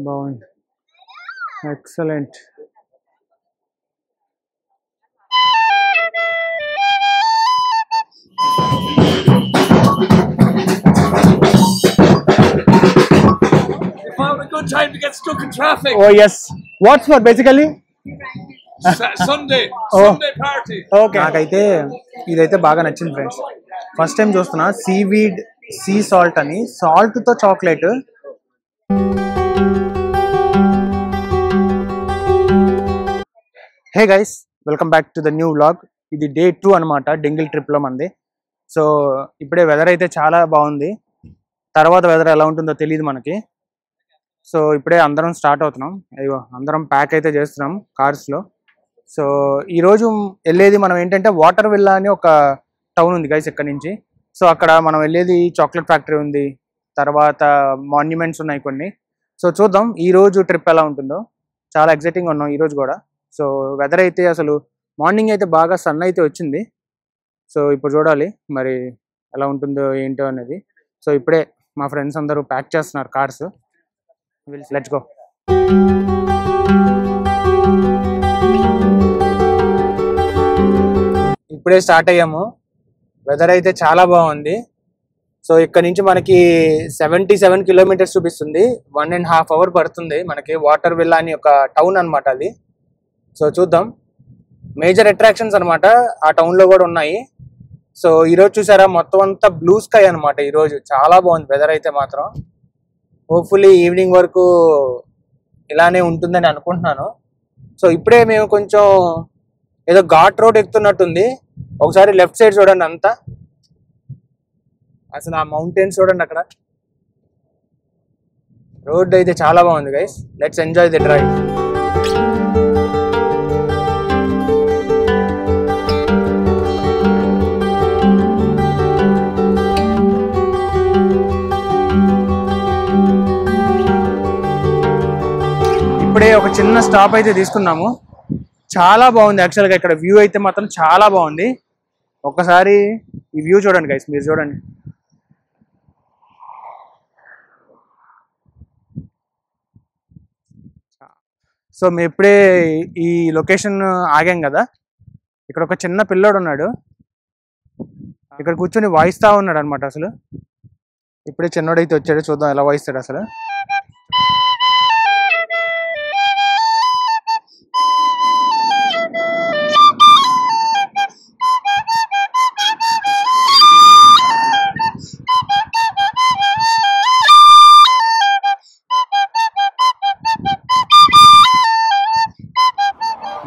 బాగుంది, excellent. Found a good time to get stuck in traffic. Oh yes. What's for basically? Sunday party. Okay. నాకైతే ఇదైతే బాగా నచ్చింది friends. First time చూస్తున్నా seaweed sea salt అని, salt తో chocolate. Hey guys, welcome back to the new vlog. ఇది day 2 అనమాట డెంగిల్ ట్రిప్లో మంది. సో ఇప్పుడే వెదర్ అయితే చాలా బాగుంది, తర్వాత వెదర్ ఎలా ఉంటుందో తెలియదు మనకి. సో ఇప్పుడే అందరం స్టార్ట్ అవుతున్నాం. అయ్యో, అందరం ప్యాక్ అయితే చేస్తున్నాం కార్స్లో. సో ఈరోజు వెళ్ళేది మనం ఏంటంటే వాటర్ విల్లా అని ఒక టౌన్ ఉంది గైస్ ఇక్కడ నుంచి. సో అక్కడ మనం వెళ్ళేది చాక్లెట్ ఫ్యాక్టరీ ఉంది, తర్వాత మాన్యుమెంట్స్ ఉన్నాయి కొన్ని. సో చూద్దాం ఈరోజు ట్రిప్ ఎలా ఉంటుందో. చాలా ఎక్సైటింగ్ ఉన్నాం ఈరోజు కూడా. సో వెదర్ అయితే అసలు మార్నింగ్ అయితే బాగా సన్ అయితే వచ్చింది. సో ఇప్పుడు చూడాలి మరి ఎలా ఉంటుందో ఏంటో అనేది. సో ఇప్పుడే మా ఫ్రెండ్స్ అందరూ ప్యాక్ చేస్తున్నారు కార్స్. Let's go. ఇప్పుడే స్టార్ట్ అయ్యాము. వెదర్ అయితే చాలా బాగుంది. సో ఇక్కడ నుంచి మనకి 77 కిలోమీటర్స్ చూపిస్తుంది. 1.5 hours పడుతుంది మనకి. వాటర్ విల్లా అని ఒక టౌన్ అనమాట అది. సో చూద్దాం. మేజర్ అట్రాక్షన్స్ అనమాట ఆ టౌన్లో కూడా ఉన్నాయి. సో ఈరోజు చూసారా మొత్తం అంతా బ్లూ స్కై అనమాట. ఈరోజు చాలా బాగుంది వెదర్ అయితే మాత్రం. హోప్ఫుల్లీ ఈవినింగ్ వరకు ఇలానే ఉంటుందని అనుకుంటున్నాను. సో ఇప్పుడే మేము కొంచెం ఏదో ఘాట్ రోడ్ ఎక్కుతున్నట్టుంది. ఒకసారి లెఫ్ట్ సైడ్ చూడండి, అంతా అసలు ఆ మౌంటైన్స్ చూడండి. అక్కడ రోడ్ అయితే చాలా బాగుంది guys. Let's enjoy the drive. ఇప్పుడే ఒక చిన్న స్టాప్ అయితే తీసుకున్నాము. చాలా బాగుంది యాక్చువల్గా. ఇక్కడ వ్యూ అయితే మాత్రం చాలా బాగుంది. ఒక్కసారి ఈ వ్యూ చూడండి గైస్, మీరు చూడండి. సో మేము ఇప్పుడే ఈ లొకేషన్ ఆగాం కదా. ఇక్కడ ఒక చిన్న పిల్లోడు ఉన్నాడు, ఇక్కడ కూర్చొని వాయిస్తా ఉన్నాడు అనమాట. అసలు ఇప్పుడే చిన్నోడైతే వచ్చాడు, చూద్దాం ఎలా వాయిస్తాడు అసలు.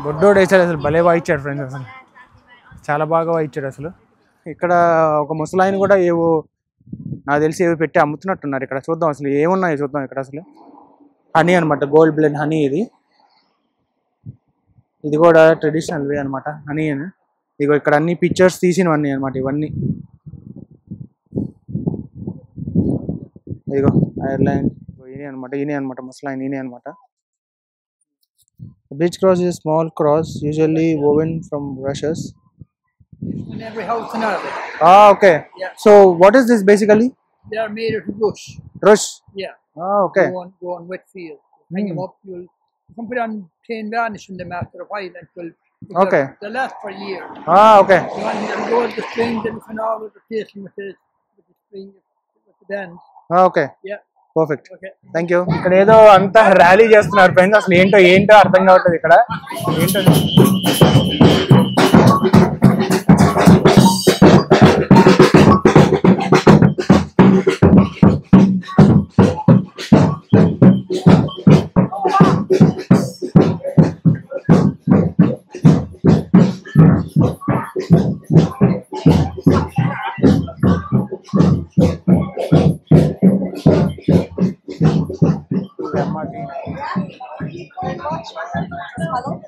బొడ్డోడు వేసాడు అసలు, భలే వాయించాడు ఫ్రెండ్స్. అసలు చాలా బాగా వాయించాడు అసలు. ఇక్కడ ఒక ముసలాయన కూడా ఏవో నాకు తెలిసి ఏవో పెట్టి అమ్ముతున్నట్టున్నారు ఇక్కడ. చూద్దాం అసలు ఏమున్నాయో చూద్దాం ఇక్కడ. అసలు హనీ అనమాట, గోల్డ్ బ్లెండ్ హనీ. ఇది కూడా ట్రెడిషనల్ వే అనమాట హనీ అని. ఇగో ఇక్కడ అన్ని పిక్చర్స్ తీసినవన్నీ అనమాట ఇవన్నీ. ఇదిగో ఐర్లాండ్, ఈయనే అనమాట ముసలాయన, ఈయనే అనమాట. The bridge cross is a small cross, usually woven from rushes. In every house in Ireland. Ah, okay. Yeah. So, what is this basically? They are made of rush. Rush. Yeah. Ah, okay. Go on wet field. Hang them up. You can put on plain varnish in them after a while until Okay. they last for a year. Ah, okay. You want them to go with the string, then you can always replace them with the string with the band. Ah, okay. Yeah. Perfect. Okay. Thank you. ఇక్కడ ఏదో అంతా rally చేస్తున్నారు friends. అసలు ఏంటో అర్థం కావట్లేదు ఇక్కడ ఏంటో.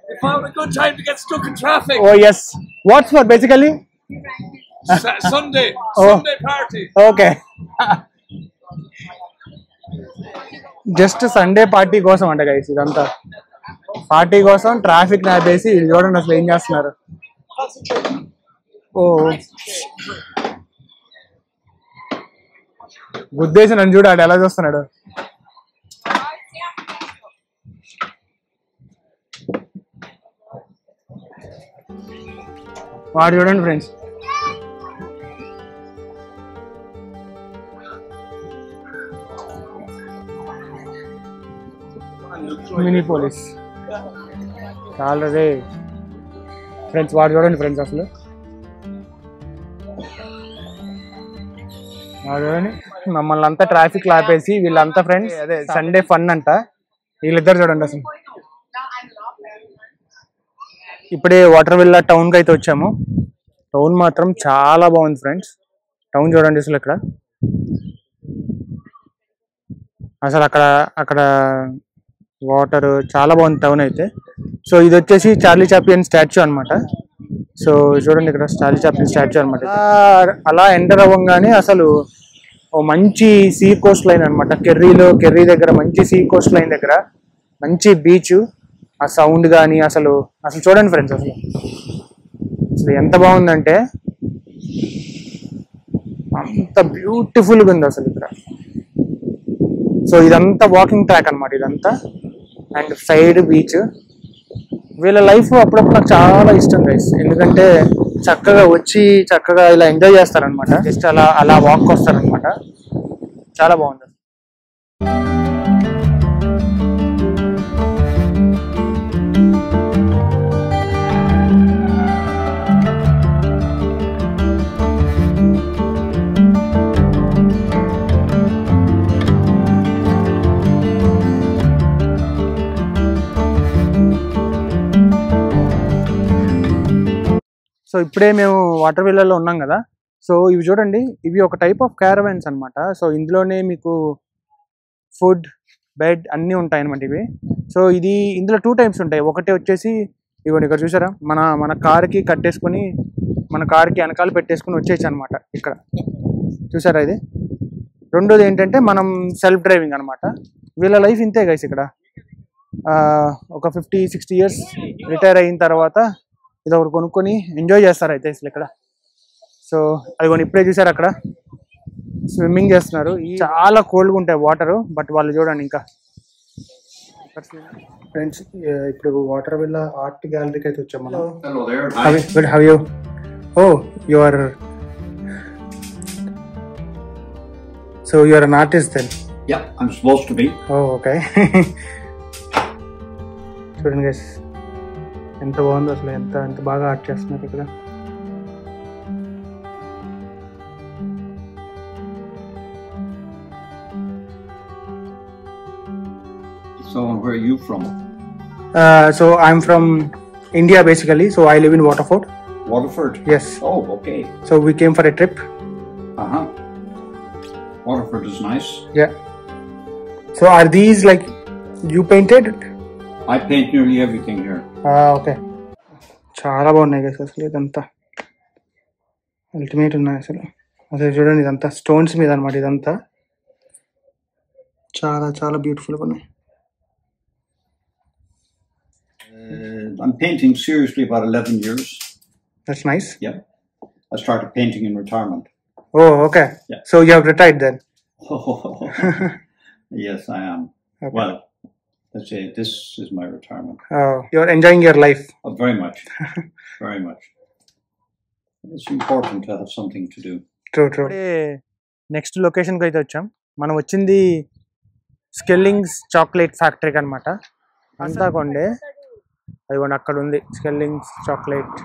We found a good time to get stuck in traffic. Oh yes. What's for basically? Sunday party. Okay. Just Sunday party కోసం అంట గైస్ ఇదంతా. పార్టీ కోసం ట్రాఫిక్ నాపేసి చూడండి అసలు ఏం చేస్తున్నారు. ఓ గుద్దేసి నన్ను చూడు ఆడు ఎలా చూస్తున్నాడు. వాడు చూడండి friends. Mini police already friends. వాడు చూడండి ఫ్రెండ్స్ అసలు వాడు చూడండి. మమ్మల్ని అంతా ట్రాఫిక్ ఆపేసి వీళ్ళంతా ఫ్రెండ్స్ అదే సండే ఫన్ అంట. వీళ్ళిద్దరు చూడండి అసలు. ఇప్పుడే వాటర్ విల్లా టౌన్కి అయితే వచ్చాము. టౌన్ మాత్రం చాలా బాగుంది ఫ్రెండ్స్. టౌన్ చూడండి అసలు ఇక్కడ అసలు అక్కడ వాటర్ చాలా బాగుంది టౌన్ అయితే. సో ఇది వచ్చేసి చార్లీ చాప్లిన్ స్టాచ్యూ అనమాట. సో చూడండి ఇక్కడ చార్లీ చాప్లిన్ స్టాచ్యూ అనమాట. అలా ఎంటర్ అవ్వగానే అసలు ఓ మంచి సీ కోస్ట్ లైన్ అనమాట. కెర్రీ దగ్గర మంచి సీ కోస్ట్ లైన్ దగ్గర మంచి బీచ్. ఆ సౌండ్ కానీ అసలు చూడండి ఫ్రెండ్స్ అసలు ఎంత బాగుందంటే అంత బ్యూటిఫుల్గా ఉంది అసలు ఇక్కడ. సో ఇదంతా వాకింగ్ ట్రాక్ అనమాట ఇదంతా. And side beach. వీళ్ళ లైఫ్ అప్పుడప్పుడు నాకు చాలా ఇష్టం గైస్. ఎందుకంటే చక్కగా వచ్చి చక్కగా ఇలా ఎంజాయ్ చేస్తారనమాట. జస్ట్ అలా వాక్ వస్తారనమాట. చాలా బాగుంది. సో ఇప్పుడే మేము వాటర్ విల్లాలో ఉన్నాం కదా. సో ఇవి చూడండి, ఇవి ఒక టైప్ ఆఫ్ క్యారవాన్స్ అనమాట. సో ఇందులోనే మీకు ఫుడ్, బెడ్ అన్నీ ఉంటాయి అనమాట ఇవి. సో ఇందులో 2 టైప్స్ ఉంటాయి. ఒకటి వచ్చేసి ఇవ్వండి ఇక్కడ చూసారా, మన కార్కి కట్టేసుకొని మన కార్కి వెనకాల పెట్టేసుకుని వచ్చేయచ్చు అనమాట. ఇక్కడ చూసారా ఇది. రెండోది ఏంటంటే మనం సెల్ఫ్ డ్రైవింగ్ అనమాట. వీళ్ళ లైఫ్ ఇంతే గైస్. ఇక్కడ ఒక 50-60 ఇయర్స్ రిటైర్ అయిన తర్వాత ఇది ఒకటి కొనుక్కొని ఎంజాయ్ చేస్తారు అయితే అసలు ఇక్కడ. సో అది కొన్ని ఇప్పుడే చూసారు అక్కడ స్విమ్మింగ్ చేస్తున్నారు. చాలా కోల్డ్గా ఉంటాయి వాటర్, బట్ వాళ్ళు చూడండి ఇంకా. ఫ్రెండ్స్ ఇప్పుడు వాటర్ విల్లా ఆర్ట్ గ్యాలరీకి అయితే వచ్చాము మనం. Hello there. How are you? Oh, you are. So you are an artist then? Yeah, I'm supposed to be. Oh, okay. చూడండి గైస్ ఎంత బాగుందో అసలు. ఎంత బాగా ఆర్ట్ చేస్తున్నారు ఇక్కడ. So where are you from? So I'm from India basically. So I live in Waterford. Waterford? Yes. Oh, okay. So we came for a trip. Uh-huh. Waterford is nice. Yeah. So are these like you painted? I paint nearly everything here. Okay. చాలా బాగున్నాయి guys అసలు. ఇదంతా ultimate ఉన్నాయి అసలు. చూడండి ఇదంతా stones మీద అనమాట. ఇదంతా చాలా చాలా బ్యూటిఫుల్గా ఉన్నాయి. I'm painting seriously about 11 years. That's nice. Yeah. I started painting in retirement. Oh, okay. Yeah. So you have retired then? Yes, I am. Okay. Well, let's say this is my retirement. Oh, you're enjoying your life. Oh, very much. Very much. It's important to have something to do. True. Next లొకేషన్కి అయితే వచ్చాం. మనం వచ్చింది స్కెల్లింగ్స్ chocolate ఫ్యాక్టరీకి అనమాట. అంతా కొండే అదిగోండి అక్కడ ఉంది స్కెల్లింగ్స్ చాక్లెట్.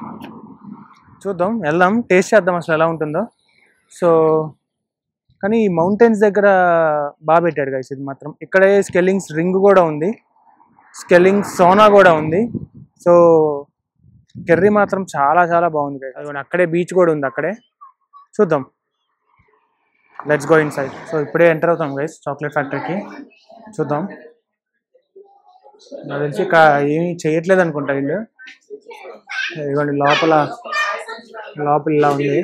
చూద్దాం, వెళ్దాం, టేస్ట్ చేద్దాం అసలు ఎలా ఉంటుందో. సో కానీ ఈ మౌంటైన్స్ దగ్గర బాగా పెట్టాడు గైస్ ఇది మాత్రం. ఇక్కడే స్కెల్లింగ్స్ రింగ్ కూడా ఉంది, స్కెల్లింగ్స్ సోనా కూడా ఉంది. సో కెర్రీ మాత్రం చాలా చాలా బాగుంది గైస్. అదిగోండి అక్కడే బీచ్ కూడా ఉంది అక్కడే. చూద్దాం, let's go in side. So ఇప్పుడే ఎంటర్ అవుతాం గైస్ చాక్లెట్ ఫ్యాక్టరీకి. చూద్దాం. నాకు తెలిసి ఏమీ చేయట్లేదు అనుకుంటా వీళ్ళు. ఇదిగోండి లోపల ఇలా ఉంది.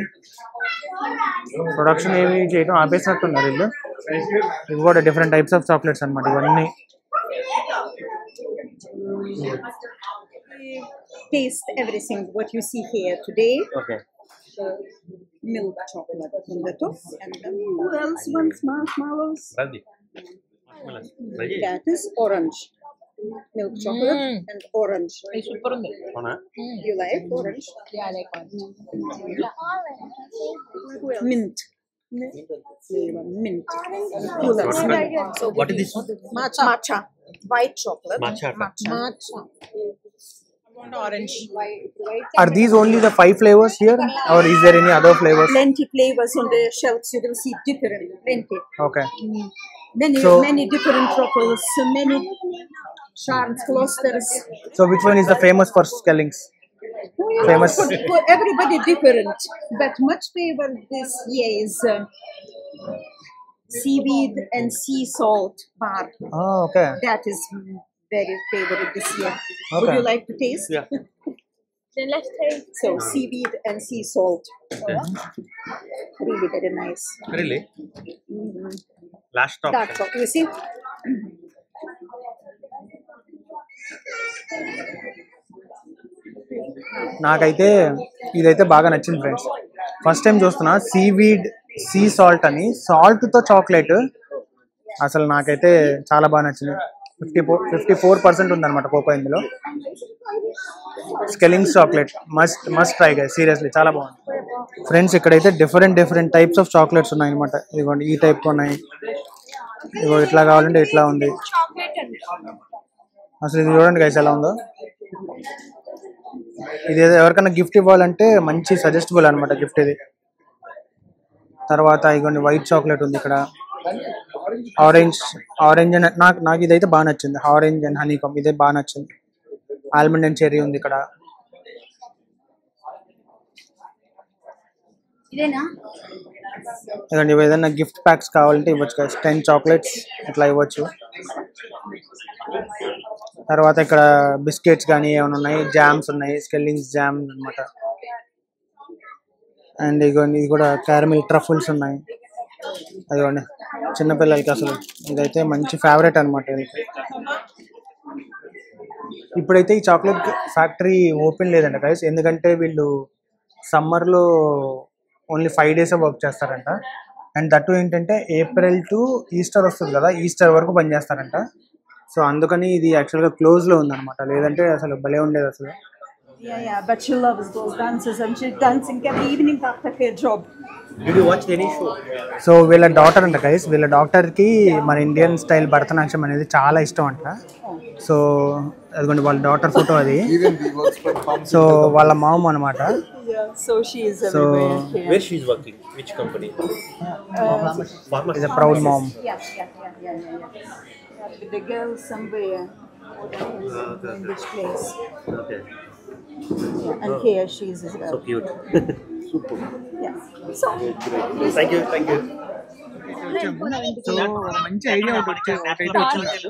ప్రొడక్షన్ ఏమి చేయడం ఆపేసినట్టున్నారు వీళ్ళు. ఇవి కూడా డిఫరెంట్ టైప్స్ ఆఫ్ చాక్లెట్స్ అనమాట ఇవన్నీ. Taste everything what you see here today. Okay. milk chocolate on the top. And then who else wants marshmallows? That is orange. Milk chocolate and orange. Super ఉంది. You like orange? Yeah, I like orange. Mint. Flavor mint. Who loves mint? So What is this? matcha. White chocolate. Matcha. Matcha. I want orange. Are these only the 5 flavors here, or is there any other flavors? Plenty flavors on the shelves. You will see different. Plenty. Okay. Many different chocolates. Many charms, clusters. So which one is the famous for Skellings? Famous. For everybody different, but much favorite this year is seaweed and sea salt bar. Oh, okay. That is very favorite this year. Would Okay. you like to taste? Yeah. Then let's taste. So seaweed and sea salt. Really very nice. Really? Last stop. Dark chocolate. You see? నాకైతే ఇదైతే బాగా నచ్చింది friends. First time చూస్తున్నా seaweed sea salt అని, సాల్ట్తో chocolate. అసలు నాకైతే చాలా బాగా నచ్చింది. 54% ఉందన్నమాట కోకో ఇందులో. Skellings chocolate must try guys, seriously చాలా బాగుంది ఫ్రెండ్స్. ఇక్కడైతే డిఫరెంట్ టైప్స్ ఆఫ్ చాక్లెట్స్ ఉన్నాయి అనమాట. ఇదిగోండి ఈ టైప్ ఉన్నాయి, ఇదిగో ఇట్లా కావాలంటే ఇట్లా ఉంది. అసలు ఇది చూడండి గైస్ ఎలా ఉందో. ఇది ఎవరికైనా గిఫ్ట్ ఇవ్వాలంటే మంచి సజెస్టబుల్ అనమాట గిఫ్ట్ ఇది. తర్వాత ఇగోండి వైట్ చాక్లెట్ ఉంది ఇక్కడ. ఆరెంజ్ అండ్ నాకు ఇదైతే బాగా నచ్చింది. ఆరెంజ్ అండ్ హనీకమ్ ఇదే బాగా నచ్చింది. ఆల్మండ్ అండ్ చెర్రీ ఉంది ఇక్కడ. ఇదండి ఇవి ఏదైనా గిఫ్ట్ ప్యాక్స్ కావాలంటే ఇవ్వచ్చు కదా. 10 చాక్లెట్స్ ఇట్లా ఇవ్వచ్చు. తర్వాత ఇక్కడ బిస్కెట్స్ కానీ ఏమైనా ఉన్నాయి, జామ్స్ ఉన్నాయి, స్కెల్లింగ్స్ జామ్ అనమాట. అండ్ ఇగోండి ఇది కూడా క్యారమిల్ ట్రఫుల్స్ ఉన్నాయి. అదిగోండి చిన్నపిల్లలకి అసలు ఇదైతే మంచి ఫేవరెట్ అనమాట. ఇప్పుడైతే ఈ చాక్లెట్ ఫ్యాక్టరీ ఓపెన్ లేదంట గైస్, ఎందుకంటే వీళ్ళు సమ్మర్లో ఓన్లీ 5 days వర్క్ చేస్తారంట. అండ్ దట్టు ఏంటంటే ఏప్రిల్ టు ఈస్టర్ వస్తుంది కదా, ఈస్టర్ వరకు పనిచేస్తారంట. సో అందుకని ఇది యాక్చువల్గా క్లోజ్లో ఉందన్నమాట, లేదంటే అసలు భలే ఉండేది అసలు. Yeah, but she loves those dances and she's dancing every evening after her job. Did you watch any show? So వీళ్ళ డాటర్ అంట గైస్, వీళ్ళ డాక్టర్కి మన ఇండియన్ స్టైల్ భరతనాట్యం అనేది చాలా ఇష్టం అంట. సో అదిగోండి వాళ్ళ డాటర్ ఫోటో అది. సో వాళ్ళ మామ్ అనమాట. Yeah, so she is so Where she is working? Which company? Pharmacy. Is a proud mom. Yeah. With the girl somewhere in which place. Okay. Yeah, and here she is as well. So cute. Super. Yeah. So Thank you. So మంచి idea ఒకటైతే వచ్చింది నాకు.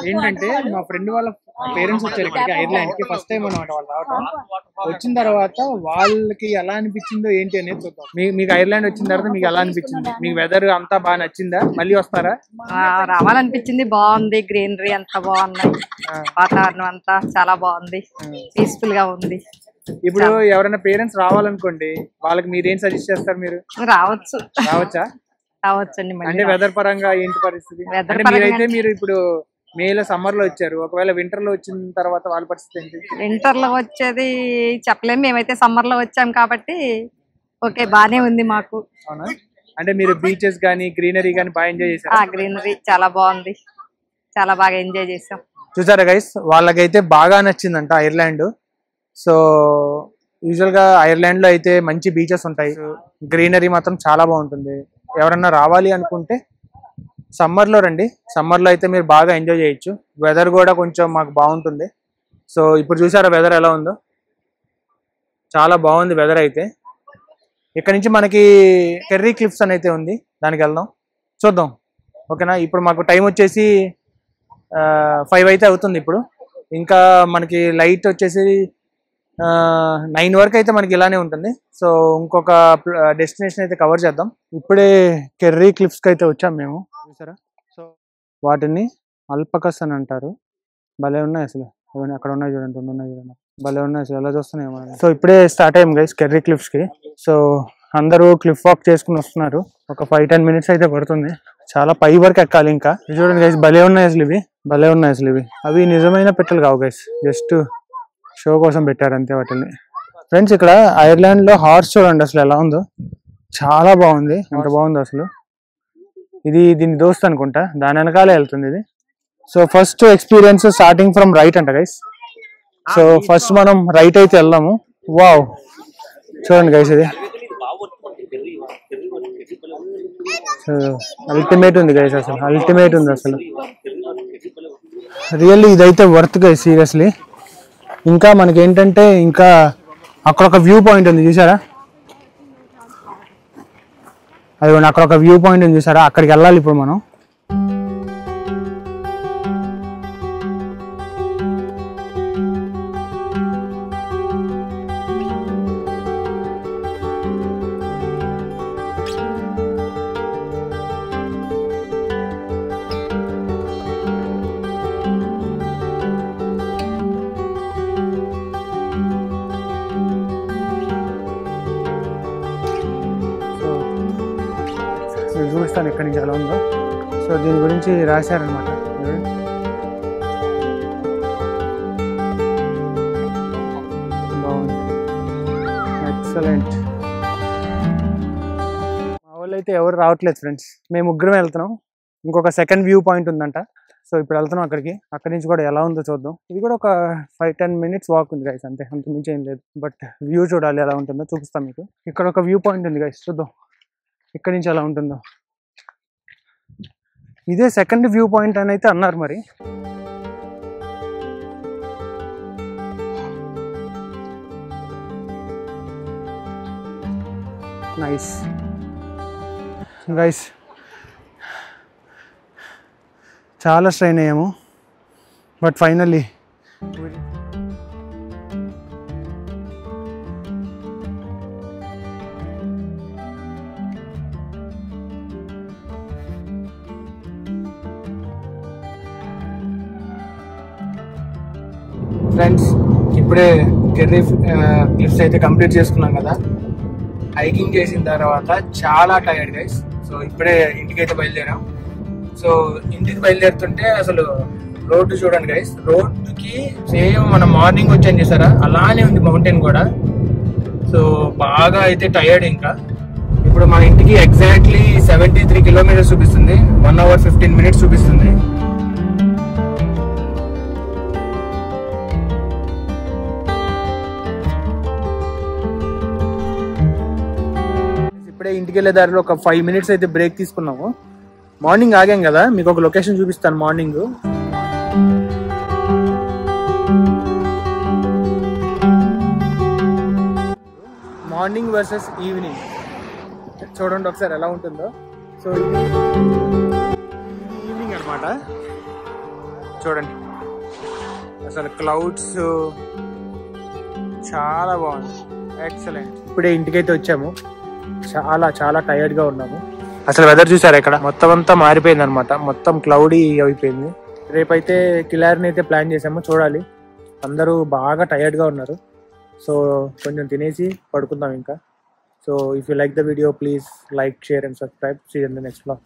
ఏంటంటే మా friend వాళ్ళ parents వచ్చారు ఇక్కడికి Ireland కి ఫస్ట్ టైం అనమాట వాళ్ళు రావటం. వచ్చిన తర్వాత వాళ్ళకి ఎలా అనిపించిందో ఏంటి అనేది చూద్దాం. మీకు ఐర్లాండ్ వచ్చిన తర్వాత మీకు ఎలా అనిపించింది? మీకు వెదర్ అంతా బాగా నచ్చిందా? మళ్ళీ వస్తారా? రావాలనిపించింది. బాగుంది, గ్రీనరీ అంతా బాగున్నాయి, వాతావరణం అంతా చాలా బాగుంది, పీస్ఫుల్ గా ఉంది. ఇప్పుడు ఎవరైనా పేరెంట్స్ రావాలనుకోండి, వాళ్ళకి మీరేం సజెస్ట్ చేస్తారు? మీరు రావచ్చా? రావచ్చండి. అంటే వెదర్ పరంగా ఏంటి పరిస్థితి? అంటే మీరైతే మీరు ఇప్పుడు మేలో సమ్మర్ లో వచ్చారు, ఒకవేళ వింటర్ లో వచ్చిన తర్వాత వాళ్ళ పరిస్థితి ఏంటి? వింటర్ లో వచ్చేది చెప్పలేము, మేమైతే సమ్మర్ లో వచ్చాం కాబట్టి ఓకే బానే ఉంది మాకు. అవునా? అంటే మీరు బీచెస్ గానీ గ్రీనరీ గానీ బాగా ఎంజాయ్ చేశారు? గ్రీనరీ చాలా బాగుంది, చాలా బాగా ఎంజాయ్ చేసాం. చూసారా గైస్, వాళ్ళకైతే బాగా నచ్చిందంట ఐర్లాండ్. సో యూజువల్ గా ఐర్లాండ్ లో అయితే మంచి బీచెస్ ఉంటాయి, గ్రీనరీ మాత్రం చాలా బాగుంటుంది. ఎవరన్నా రావాలి అనుకుంటే సమ్మర్ లో రండి. సమ్మర్ లో అయితే మీరు బాగా ఎంజాయ్ చేయొచ్చు. వెదర్ కూడా కొంచెం మాకు బాగుంటుంది. సో ఇప్పుడు చూసారా వెదర్ ఎలా ఉందో, చాలా బాగుంది వెదర్ అయితే. ఇక్కడ నుంచి మనకి కెర్రీ క్లిఫ్స్ అని అయితే ఉంది, దానికి వెళ్దాం, చూద్దాం. ఓకేనా? ఇప్పుడు మాకు టైం వచ్చేసి 5 అయితే అవుతుంది. ఇప్పుడు ఇంకా మనకి లైట్ వచ్చేసి 9 వరకు అయితే మనకి ఇలానే ఉంటుంది. సో ఇంకొక డెస్టినేషన్ అయితే కవర్ చేద్దాం. ఇప్పుడే కెర్రీ క్లిఫ్స్కి అయితే వచ్చాం మేము. చూసారా? సో వాటిని అల్పకస్ అని అంటారు. భలే ఉన్నాయి అసలు, అక్కడ ఉన్నాయి చూడండి, 2 ఉన్నాయి చూడండి, భలే ఉన్నాయి అసలు, ఎలా చూస్తున్నాయి. సో ఇప్పుడే స్టార్ట్ అయ్యాం గైస్ కెర్రీ క్లిఫ్స్కి. సో అందరూ క్లిఫ్ వాక్ చేసుకుని వస్తున్నారు. ఒక 5-10 minutes అయితే పడుతుంది. చాలా పై వరకు ఎక్కాలి. ఇంకా చూడండి గైస్, భలే ఉన్నాయి అసలు ఇవి, భలే ఉన్నాయి అసలు ఇవి. అవి నిజమైన పెట్టెలు కావు గైస్, జస్ట్ షో కోసం పెట్టారు అంతే వాటిని. ఫ్రెండ్స్, ఇక్కడ ఐర్లాండ్ లో హార్స్ చూడండి అసలు ఎలా ఉందో, చాలా బాగుంది. ఎంత బాగుందో అసలు. ఇది దీని దోస్త్ అనుకుంటా, దాని వెనకాలే వెళ్తుంది ఇది. So first experience starting from right అంట గైస్. సో ఫస్ట్ మనం రైట్ అయితే వెళ్దాము. వావ్, చూడండి గైస్, ఇది అల్టిమేట్ ఉంది గైస్, అసలు అల్టిమేట్ ఉంది అసలు. రియల్లీ ఇదైతే వర్త్ గైస్, సీరియస్లీ. ఇంకా మనకి ఏంటంటే, ఇంకా అక్కడ ఒక వ్యూ పాయింట్ ఉంది చూసారా, అది అక్కడ ఒక వ్యూ పాయింట్ ఉంది చూసారా, అక్కడికి వెళ్ళాలి ఇప్పుడు మనం. చూపిస్తాను ఎక్కడి నుంచి ఎలా ఉందో. సో దీని గురించి రాశారనమాట. బాగుంది, ఎక్సలెంట్. మా వాళ్ళు అయితే ఎవరు రావట్లేదు ఫ్రెండ్స్, మేము ముగ్గురం వెళ్తున్నాం. ఇంకొక సెకండ్ వ్యూ పాయింట్ ఉందంట, సో ఇప్పుడు వెళ్తున్నాం అక్కడికి. అక్కడి నుంచి కూడా ఎలా ఉందో చూద్దాం. ఇది కూడా ఒక 5-10 minutes వాక్ ఉంది గైస్, అంతే, అంత మించి ఏం లేదు. బట్ వ్యూ చూడాలి ఎలా ఉంటుందో, చూపిస్తాం మీకు. ఇక్కడ ఒక వ్యూ పాయింట్ ఉంది గైస్, చూద్దాం ఇక్కడి నుంచి ఎలా ఉంటుందో. ఇదే సెకండ్ వ్యూ పాయింట్ అని అయితే అన్నారు మరి. నైస్ గైస్, చాలా స్ట్రైన్ అయ్యాము, బట్ ఫైనల్లీ ఫ్రెండ్స్, ఇప్పుడే కెర్రీ క్లిఫ్స్ అయితే కంప్లీట్ చేసుకున్నాం కదా. హైకింగ్ చేసిన తర్వాత చాలా టైర్డ్ గైస్. సో ఇప్పుడే ఇంటికి అయితే బయలుదేరాం. సో ఇంటికి బయలుదేరుతుంటే అసలు రోడ్డు చూడండి గైస్, రోడ్డుకి సేమ్ మనం మార్నింగ్ వచ్చాను చేసారా అలానే ఉంది మౌంటైన్ కూడా. సో బాగా అయితే టైర్డ్. ఇంకా ఇప్పుడు మన ఇంటికి ఎగ్జాక్ట్లీ 73 kilometers చూపిస్తుంది, 1 hour 15 minutes చూపిస్తుంది. ఇప్పుడే ఇంటికి వెళ్ళే దారిలో ఒక 5 minutes అయితే బ్రేక్ తీసుకున్నాము. మార్నింగ్ ఆగాం కదా, మీకు ఒక లొకేషన్ చూపిస్తాను. మార్నింగ్ వర్సెస్ ఈవినింగ్ చూడండి ఒకసారి ఎలా ఉంటుందో. సో ఇది ఈవినింగ్ అనమాట. చూడండి అసలు క్లౌడ్స్ చాలా బాగుంది, ఎక్సలెంట్. ఇప్పుడే ఇంటికైతే వచ్చాము, చాలా చాలా టైర్డ్ గా ఉన్నాము. అసలు వెదర్ చూసారా, ఇక్కడ మొత్తం అంతా మారిపోయింది అనమాట, మొత్తం క్లౌడీ అయిపోయింది. రేపైతే కిలారిని అయితే ప్లాన్ చేసాము, చూడాలి. అందరూ బాగా టైర్డ్ గా ఉన్నారు. సో కొంచెం తినేసి పడుకుందాం ఇంకా. So if you like the video, please like, share and subscribe. See you in the next vlog.